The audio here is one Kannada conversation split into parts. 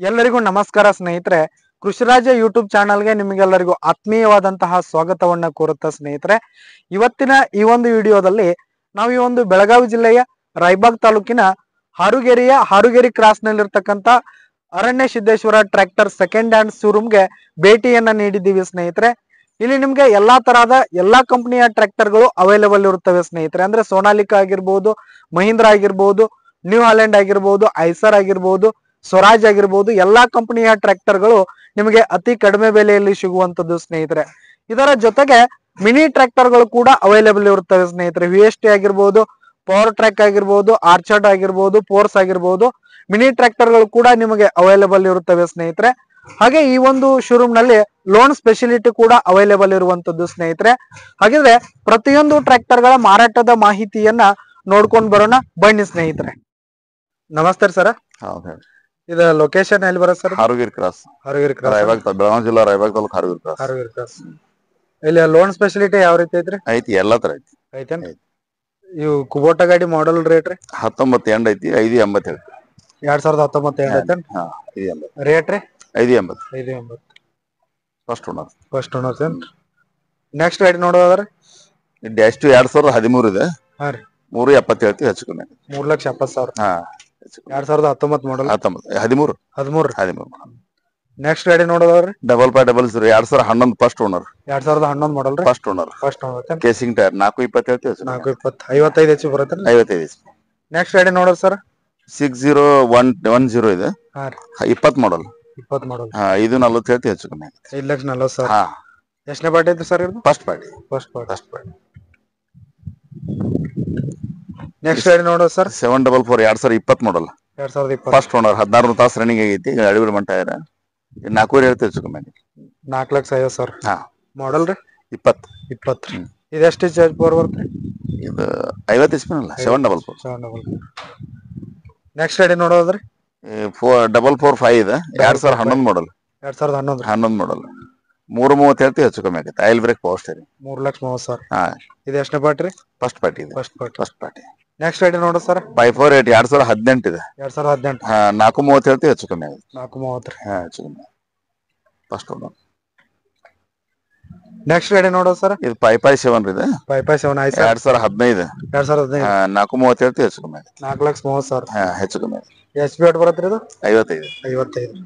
ಎಲ್ಲರಿಗೂ ನಮಸ್ಕಾರ ಸ್ನೇಹಿತರೆ. ಕೃಷಿರಾಜ ಯೂಟ್ಯೂಬ್ ಚಾನಲ್ಗೆ ನಿಮಗೆಲ್ಲರಿಗೂ ಆತ್ಮೀಯವಾದಂತಹ ಸ್ವಾಗತವನ್ನ ಕೋರುತ್ತಾ ಸ್ನೇಹಿತರೆ, ಇವತ್ತಿನ ಈ ಒಂದು ವಿಡಿಯೋದಲ್ಲಿ ನಾವು ಈ ಒಂದು ಬೆಳಗಾವಿ ಜಿಲ್ಲೆಯ ರಾಯಬಾಗ್ ತಾಲೂಕಿನ ಹಾರುಗೇರಿ ಕ್ರಾಸ್ ನಲ್ಲಿರ್ತಕ್ಕಂಥ ಅರಣ್ಯ ಸಿದ್ದೇಶ್ವರ ಟ್ರ್ಯಾಕ್ಟರ್ ಸೆಕೆಂಡ್ ಹ್ಯಾಂಡ್ ಶೋರೂಮ್ಗೆ ಭೇಟಿಯನ್ನ ನೀಡಿದ್ದೀವಿ ಸ್ನೇಹಿತರೆ. ಇಲ್ಲಿ ನಿಮ್ಗೆ ಎಲ್ಲಾ ತರಹದ ಎಲ್ಲಾ ಕಂಪನಿಯ ಟ್ರ್ಯಾಕ್ಟರ್ಗಳು ಅವೈಲೇಬಲ್ ಇರುತ್ತವೆ ಸ್ನೇಹಿತರೆ. ಅಂದ್ರೆ ಸೋನಾಲಿಕಾ ಆಗಿರ್ಬೋದು, ಮಹೀಂದ್ರಾ ಆಗಿರ್ಬೋದು, ನ್ಯೂ ಹಾಲೆಂಡ್ ಆಗಿರ್ಬೋದು, ಐಸರ್ ಆಗಿರ್ಬೋದು, ಸ್ವರಾಜ್ ಆಗಿರ್ಬೋದು, ಎಲ್ಲಾ ಕಂಪನಿಯ ಟ್ರ್ಯಾಕ್ಟರ್ಗಳು ನಿಮಗೆ ಅತಿ ಕಡಿಮೆ ಬೆಲೆಯಲ್ಲಿ ಸಿಗುವಂತದ್ದು ಸ್ನೇಹಿತರೆ. ಇದರ ಜೊತೆಗೆ ಮಿನಿ ಟ್ರ್ಯಾಕ್ಟರ್ಗಳು ಕೂಡ ಅವೈಲೇಬಲ್ ಇರುತ್ತವೆ ಸ್ನೇಹಿತರೆ. VST ಆಗಿರ್ಬೋದು, ಪವರ್ ಟ್ರ್ಯಾಕ್ ಆಗಿರ್ಬೋದು, ಆರ್ಚರ್ಡ್ ಆಗಿರ್ಬೋದು, ಫೋರ್ಸ್ ಆಗಿರ್ಬೋದು, ಮಿನಿ ಟ್ರ್ಯಾಕ್ಟರ್ಗಳು ಕೂಡ ನಿಮಗೆ ಅವೈಲೇಬಲ್ ಇರುತ್ತವೆ ಸ್ನೇಹಿತರೆ. ಹಾಗೆ ಈ ಒಂದು ಶೋರೂಮ್ ನಲ್ಲಿ ಲೋನ್ ಸ್ಪೆಷಾಲಿಟಿ ಕೂಡ ಅವೈಲೇಬಲ್ ಇರುವಂತದ್ದು ಸ್ನೇಹಿತರೆ. ಹಾಗಿದ್ರೆ ಪ್ರತಿಯೊಂದು ಟ್ರ್ಯಾಕ್ಟರ್ ಗಳ ಮಾರಾಟದ ಮಾಹಿತಿಯನ್ನ ನೋಡ್ಕೊಂಡ್ ಬರೋಣ ಬನ್ನಿ ಸ್ನೇಹಿತರೆ. ನಮಸ್ತೆ ಸರ್. ಇದು ಲೊಕೇಶನ್ ಎಲ್ಲಿ ಬರುತ್ತೆ ಸರ್? ಹಾರುಗೇರಿ ಕ್ರಾಸ್, ಬೆಳಗಾವಿ ಜಿಲ್ಲಾ ರಾಯಬಾಗ್ ತಾಲೂಕು ಹಾರುಗೇರಿ ಕ್ರಾಸ್. ಇಲ್ಲಿ ಲೋನ್ ಸ್ಪೆಷಾಲಿಟಿ ಯಾವ ರೀತಿ ಐತ್ರಿ? ಐತಿ, ಎಲ್ಲಾ ತರ ಐತಿ. ಐತೇನ್ರಿ? ಇವು ಕುಬೋಟಾ ಗಾಡಿ ಮಾಡಲ್ ರೇಟ್ ರೀ? 19 ಎಂಡ್ ಐತಿ, 580 ಐತಿ. 2019 ಎಂಡ್ ಐತೇನ್? ರೇಟ್ ರೀ? 580. First owner. First owner sir. Next ಗಾಡಿ ನೋಡೋದಾದ್ರೆ ಡ್ಯಾಶ್ ಟು 2013 ಇದೆ. ಹಾ ರೀ. 370 ಹೆಚ್ಚು ಕಮ್ಮಿ. 3,70,000. ಹಾ, 2019 ಮಾಡಲ್. 13. ನೆಕ್ಸ್ಟ್ ಗಾಡಿ ನೋಡೋದಾದ್ರೆ 5500 2011 ಫಸ್ಟ್ ಓನರ್. 2011 ಮಾಡಲ್ ರೀ? First owner. ಕೇಸಿಂಗ್ ಟೈರ್ 420 420 55 ಹೆಚ್ಚು ಬರುತ್ತೆ. 55. ನೆಕ್ಸ್ಟ್ ಗಾಡಿ ನೋಡೋದು ಸರ್ 6010 ಇದೆ. ಹಾ ರೀ. 20 ಮಾಡಲ್. 20 ಮಾಡಲ್. ಹಾ, ಇದು 40 ಹೆಚ್ಚು ಕಮ್ಮಿ. 5,40,000. ಹಾ, ಎಷ್ಟನೇ ಪಾರ್ಟಿ ಐತಿ ಸರ್ ಇದು? First party. ನೆಕ್ಸ್ಟ್ ಗಾಡಿ ನೋಡೋದು ಸರ್ 744 2020 ಮಾಡಲ್. 2020 ಫಸ್ಟ್ ಓನರ್. 16 ತಾಸು ರನ್ನಿಂಗ್ ಆಗೈತಿ. ಅಳಿಬಿಡಿ ಮಂಟ 4 ಹೆಚ್ಚು ಕಮ್ಮಿ. 4,50,000. ಹಾ, ಮಾಡಲ್ ರೀ? 20. ಇದು ಎಷ್ಟು ಚಾರ್ಜ್ ಪವರ್ ಬರುತ್ತೆ? ಇದು 50 HP ಅಲ್ಲ, 744. ನೆಕ್ಸ್ಟ್ ಗಾಡಿ ನೋಡೋದ್ರಿ 445 ಇದೆ. 2011 ಮಾಡಲ್. 2011 ಮಾಡಲ್. 330 ಹೆಚ್ಚು ಕಮ್ಮಿ ಆಗೈತೆ. Oil brake, power steering. 3,30,000. ಹಾ, ಇದು ಎಷ್ಟನೇ ಪಾರ್ಟಿ ರೀ? ಫಸ್ಟ್ ಪಾರ್ಟಿ ಇದೆ. First party. ನೆಕ್ಸ್ಟ್ ಗಾಡಿ ನೋಡೋದು ಸರ್ 548 2018 ಇದೆ. 2018. ಹಾ, 430 ಹೆಚ್ಚು ಕಮ್ಮಿ ಆಗುತ್ತೆ. 430. ಹಾ, ಹೆಚ್ಚು ಕಮ್ಮಿ. First owner. ನೆಕ್ಸ್ಟ್ ಗಾಡಿ ನೋಡೋದು ಸರ್ ಇದು 557 ಇದೆ. 557 2015. 2015. 430 ಹೆಚ್ಚು ಕಮ್ಮಿ ಆಗುತ್ತೆ. 4,30,000. ಹಾ, ಹೆಚ್ಚು ಕಮ್ಮಿ ಆಗುತ್ತೆ. HP ರೇಟ್ ಬರುತ್ತೆ ಇದು? 55.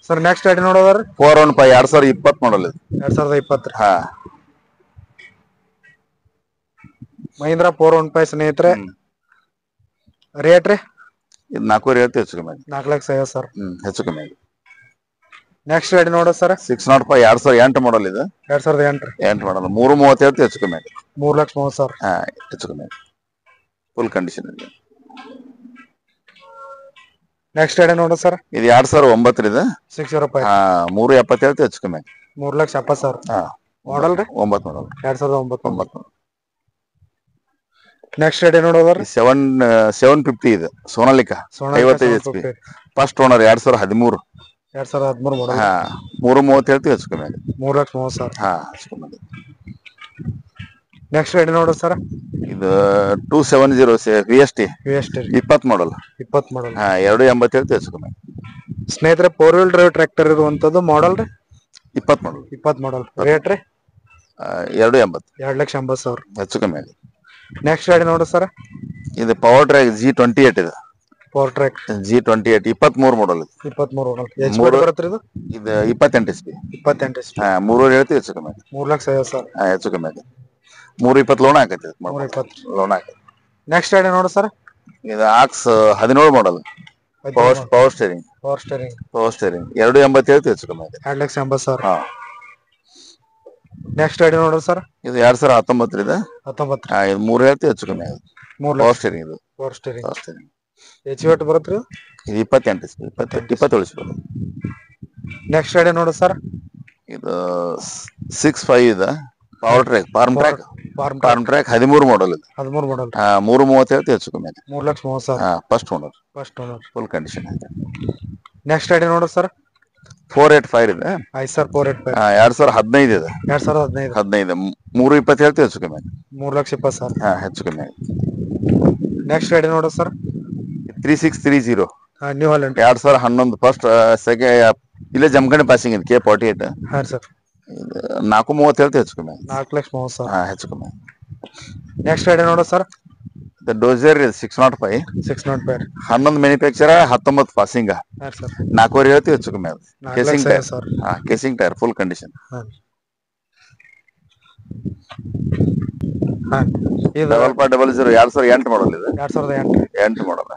ಸರ್ ನೆಕ್ಸ್ಟ್ ಗಾಡಿ ನೋಡೋದ್ರಿ 415 2020 ಮಾಡಲ್ ಇದು. 2020. ಹಾ, ಮಹೀಂದ್ರಾ 415 ಸ್ನೇಹಿತರೆ. ರೇಟ್ ರೀ? ಇದು 430 ಹೆಚ್ಚು ಕಮ್ಮಿ ಆಗುತ್ತೆ. 4,50,000. ಹೆಚ್ಚು ಕಮ್ಮಿ ಆಗುತ್ತೆ. ನೆಕ್ಸ್ಟ್ ಗಾಡಿ ನೋಡೋದು ಸರ್ 605 2008 ಮಾಡಲ್ ಇದೆ. 2008 ಮಾಡಲ್. 330 ಹೆಚ್ಚು ಕಮ್ಮಿ ಆಗುತ್ತೆ. 3,30,000. ಹಾ, ಹೆಚ್ಚು ಕಮ್ಮಿ ಆಗುತ್ತೆ. ಫುಲ್ ಕಂಡೀಷನ್ ಇದೆ. ನೆಕ್ಸ್ಟ್ ಗಾಡಿ ನೋಡೋದು ಸರ್ ಇದು 2009 ಇದೆ. 605. ಹಾ, 370 ಹೆಚ್ಚು ಕಮ್ಮಿ ಆಗುತ್ತೆ. 3,70,000. ಹಾ, ಮಾಡಲ್ ರೀ? 9 ಮಾಡಲ್. 2009. ನೆಕ್ಸ್ಟ್ ಗಾಡಿ ನೋಡೋದ್ರಿ 750 ಇದೆ. ಸೋನಾಲಿಕಾ 55 HP. First owner. 2013. 2013 ಮಾಡಲ್. ಹಾ, 330 ಹೆಚ್ಚು ಕಮ್ಮಿ ಆಗುತ್ತೆ. 3,30,000. ಹಾ, ಹೆಚ್ಚು ಕಮ್ಮಿ ಆಗುತ್ತೆ. ನೆಕ್ಸ್ಟ್ ಗಾಡಿ ನೋಡೋದು ಸರ್ ಇದು 270 VST 20 ಮಾಡಲ್. 20 ಮಾಡಲ್. ಹಾ, 280 ಹೆಚ್ಚು ಕಮ್ಮಿ. ಸ್ನೇಹಿತರೆ 4 ವೀಲ್ ಡ್ರೈವ್ ಟ್ರ್ಯಾಕ್ಟರ್ ಇರುವಂತದ್ದು. ಮಾಡಲ್ ರೀ? 20 ಮಾಡಲ್. 20 ಮಾಡಲ್. ರೇಟ್ ರೀ? 280. 2,80,000. ಹೆಚ್ಚು ಕಮ್ಮಿ ಆಗುತ್ತೆ. ನೆಕ್ಸ್ಟ್ ಗಾಡಿ ನೋಡು ಸರ್ ಇದು ಪವರ್ ಟ್ರ್ಯಾಕ್ G28 ಇದೆ. ಪವರ್ ಟ್ರ್ಯಾಕ್ G28 23 ಮಾಡಲ್. 23 ಮಾಡಲ್. ಎಷ್ಟು ಬರುತ್ತೆ ಇದು? ಇದು 28 HP. 28 HP. ಹಾ, 370 ಹೆಚ್ಚು ಕಮ್ಮಿ. 3,50,000. ಹಾ, ಹೆಚ್ಚು ಕಮ್ಮಿ ಆಗುತ್ತೆ. 320 ಲೋನ್ ಹಾಕೈತಿ. 320 ಲೋನ್ ಹಾಕೈತಿ. ನೆಕ್ಸ್ಟ್ ಗಾಡಿ ನೋಡು ಸರ್ ಇದು ಆಕ್ಸ್ 17 ಮಾಡಲ್. Power steering. 280 ಹೆಚ್ಚು ಕಮ್ಮಿ ಆಗುತ್ತೆ. 2,80,000. ಹಾ. ನೆಕ್ಸ್ಟ್ ಗಾಡಿ ನೋಡು ಸರ್ ಇದು 2019 ಇದೆ. 19. ಹಾ, ಇದು 370 ಹೆಚ್ಚು ಕಮ್ಮಿ ಆಗುತ್ತೆ. Power steering. ಇದು ಪವರ್ ಸ್ಟೇರಿಂಗ್. ಎಷ್ಟು ವೇಟ್ ಬರುತ್ತೆ ಇದು? 28 SP. 27 SP. ನೆಕ್ಸ್ಟ್ ಗಾಡಿ ನೋಡು ಸರ್ ಇದು 65 ಇದೆ. ಪವರ್ ಟ್ರ್ಯಾಕ್, ಫಾರ್ಮ್ ಟ್ರ್ಯಾಕ್ 13 ಮಾಡಲ್ ಇದು. 13 ಮಾಡಲ್. ಹಾ, 330 ಹೆಚ್ಚು ಕಮ್ಮಿ ಆಗುತ್ತೆ. 3,30,000. ಹಾ, ಫಸ್ಟ್ ಓನರ್. ಫುಲ್ ಕಂಡೀಷನ್ ಐತೆ. ನೆಕ್ಸ್ಟ್ ಗಾಡಿ ನೋಡು ಸರ್ 485 ಇದೆ. ಐಸರ್ 485. ಹಾ, 2015 ಇದೆ. 2015. 320 ಹೆಚ್ಚು ಕಮ್ಮಿ ಆಗುತ್ತೆ. 3,20,000. ಹಾ, ಹೆಚ್ಚು ಕಮ್ಮಿ ಆಗುತ್ತೆ. ನೆಕ್ಸ್ಟ್ ಗಾಡಿ ನೋಡು sir 3630 new Holland 2011 first second ಇಲ್ಲೇ ಜಮಖಂಡಿ ಪಾಸಿಂಗ್ ಇದೆ K48 ಹಾ ಸರ್ 430 ಹೇಳ್ತೀವಿ ಹೆಚ್ಚು ಕಮ್ಮಿ 4,30,000. ಹಾ ಹೆಚ್ಚು ಕಮ್ಮಿ. ನೆಕ್ಸ್ಟ್ ಗಾಡಿ ನೋಡೋ ಸರ್ ಡೋಸರ್ 605 605. 11 ಮ್ಯಾನುಫ್ಯಾಕ್ಚರ್ 19 ಪಾಸಿಂಗ್ ಹಾ ಸರ್ 4 ಹೇಳ್ತೀವಿ ಹೆಚ್ಚು ಕಮ್ಮಿ. ಅದು ಕೇಸಿಂಗ್ ಟೈರ್ 4,50,000. ಹಾ ಕೇಸಿಂಗ್ ಟೈರ್ ಫುಲ್ ಕಂಡೀಷನ್. ಹಾ ಇದು 00 2008 ಮಾಡಲ್ ಇದೆ 2008 ಮಾಡಲ್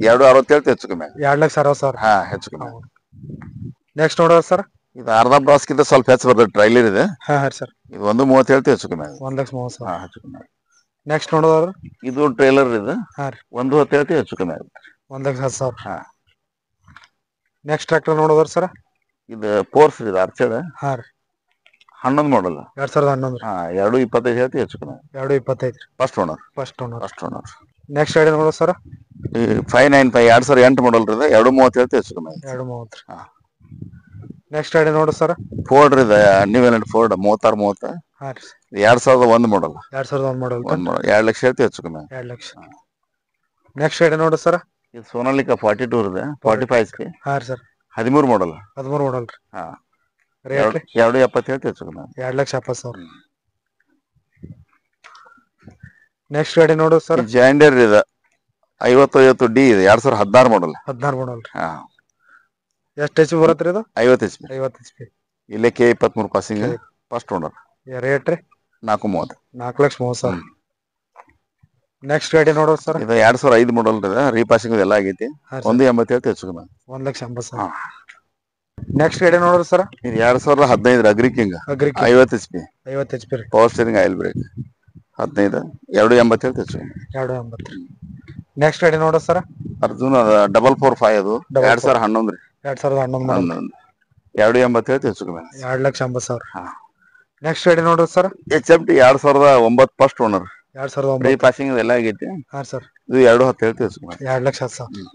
260 ಹೇಳ್ತೀವಿ ಹೆಚ್ಚು ಕಮ್ಮಿ. 2,60,000. ಹಾ ಹೆಚ್ಚು ಕಮ್ಮಿ. ನೆಕ್ಸ್ಟ್ ನೋಡೋ ಸರ್ ಇದು ಅರ್ಧ ಬ್ರಾಸ್ಕಿಂತ ಸ್ವಲ್ಪ ಹೆಚ್ಚು ಬರ್ತದೆ ಟ್ರೈಲರ್ ಇದೆ. ಹಾ ಹಾ ಸರ್ ಇದು 130 ಹೇಳ್ತೀವಿ ಹೆಚ್ಚು ಕಮ್ಮಿ. 1,30,000. ಹಾ ಹೆಚ್ಚು ಕಮ್ಮಿ. ನೆಕ್ಸ್ಟ್ ನೋಡೋದ್ರ ಇದು ಟ್ರೇಲರ್ ಇದೆ. ಹಾ ರೀ 110 ಹೇಳ್ತೀವಿ ಹೆಚ್ಚು ಕಮ್ಮಿ ಆಗುತ್ತೆ. 1,10,000. ಹಾ ನೆಕ್ಸ್ಟ್ ಟ್ರ್ಯಾಕ್ಟರ್ ನೋಡೋದ್ರ ಸರ್ ಇದು ಫೋರ್ಸ್ ಇದೆ ಆರ್ಚರ್ಡ್ ಹಾ ರೀ 11 ಮಾಡಲ್ 2011. ಹಾ 225 ಹೇಳ್ತೀವಿ ಹೆಚ್ಚು ಕಮ್ಮಿ. 225. First owner. First owner. Next next ಗಾಡಿ ನೋಡೋ ಸರ್ 595 2008 ಮಾಡಲ್ ಇದೆ 230 ಹೇಳ್ತೀವಿ ಹೆಚ್ಚು ಕಮ್ಮಿ. 230. ಹಾ ನೆಕ್ಸ್ಟ್ ಗಾಡಿ ನೋಡೋ ಸರ್ ಫೋರ್ಡ್ ಇದೆ ನ್ಯೂ ಹಾಲೆಂಡ್ ಫೋರ್ಡ್ 3630 ಹಾ ರೀ 2001 ಮಾಡಲ್ 2001 ಮಾಡಲ್ 2 ಲಕ್ಷ ಹೇಳ್ತೀವಿ ಹೆಚ್ಚು ಕಮ್ಮಿ. 2 ಲಕ್ಷ. ನೆಕ್ಸ್ಟ್ ಗಾಡಿ ನೋಡು ಸರ್ ಇದು ಸೋನಾಲಿಕಾ 42 ಇದೆ 45 SP ಹಾ ರೀ ಸರ್ 13 ಮಾಡಲ್ 13 ಮಾಡಲ್ ರೀ. ಹಾ ರೇಟ್ ರೀ 270 ಹೇಳ್ತೀವಿ ಹೆಚ್ಚು ಕಮ್ಮಿ. 2,70,000. ನೆಕ್ಸ್ಟ್ ಗಾಡಿ ನೋಡು ಸರ್ ಜಾಂಡಿಯರ್ ಇದೆ 50 D ಇದೆ 2016 ಮಾಡಲ್ 16 ಮಾಡಲ್ ರೀ. ಹಾ ಎಷ್ಟು HP ಬರುತ್ತೆ ರೀ ಇದು? 50 HP 50 HP. ಇಲ್ಲೇ K23 passing first owner. Rate ರೀ 430. 4,30,000. ನೆಕ್ಸ್ಟ್ ಗಾಡಿ ನೋಡೋ ಸರ್ ಇದು 2005 ಮಾಡಲ್ ಇದೆ ರೀಪಾಸಿಂಗ್ ಎಲ್ಲ ಆಗೈತಿ. ಹಾ 180 ಹೇಳ್ತೀವಿ ಹೆಚ್ಚು ಕಮ್ಮಿ. 1,80,000. ನೆಕ್ಸ್ಟ್ ಗಾಡಿ ನೋಡ್ರಿ ಸರ್ ಇದು 2015 agri king agri 50 HP 50 HP ರೀ ಪವರ್ ಸ್ಟೀರಿಂಗ್ ಆಯಿಲ್ ಬ್ರೇಕ್ 15 280 ಹೇಳ್ತೀವಿ ಹೆಚ್ಚು ಕಮ್ಮಿ. 280. ನೆಕ್ಸ್ಟ್ ಗಾಡಿ ನೋಡೋ ಸರ್ ಅರ್ಜುನ್ 445 ಅದು 2011 ರೀ 2011 ಮಾಡಲ್ 280 ಹೇಳ್ತೀವಿ ಹೆಚ್ಚು ಕಮ್ಮಿ. 2,80,000. ಹಾ ನೆಕ್ಸ್ಟ್ ಗಾಡಿ ನೋಡ್ರಿ ಸರ್ HMT 2009 ಫಸ್ಟ್ ಓನರ್ 2009 ರೀಪಾಸಿಂಗ್ ಎಲ್ಲ ಆಗೈತಿ. ಹಾ ಸರ್ ಇದು 210 ಹೇಳ್ತೀವಿ ಹೆಚ್ಚು ಕಮ್ಮಿ. 2,10,000.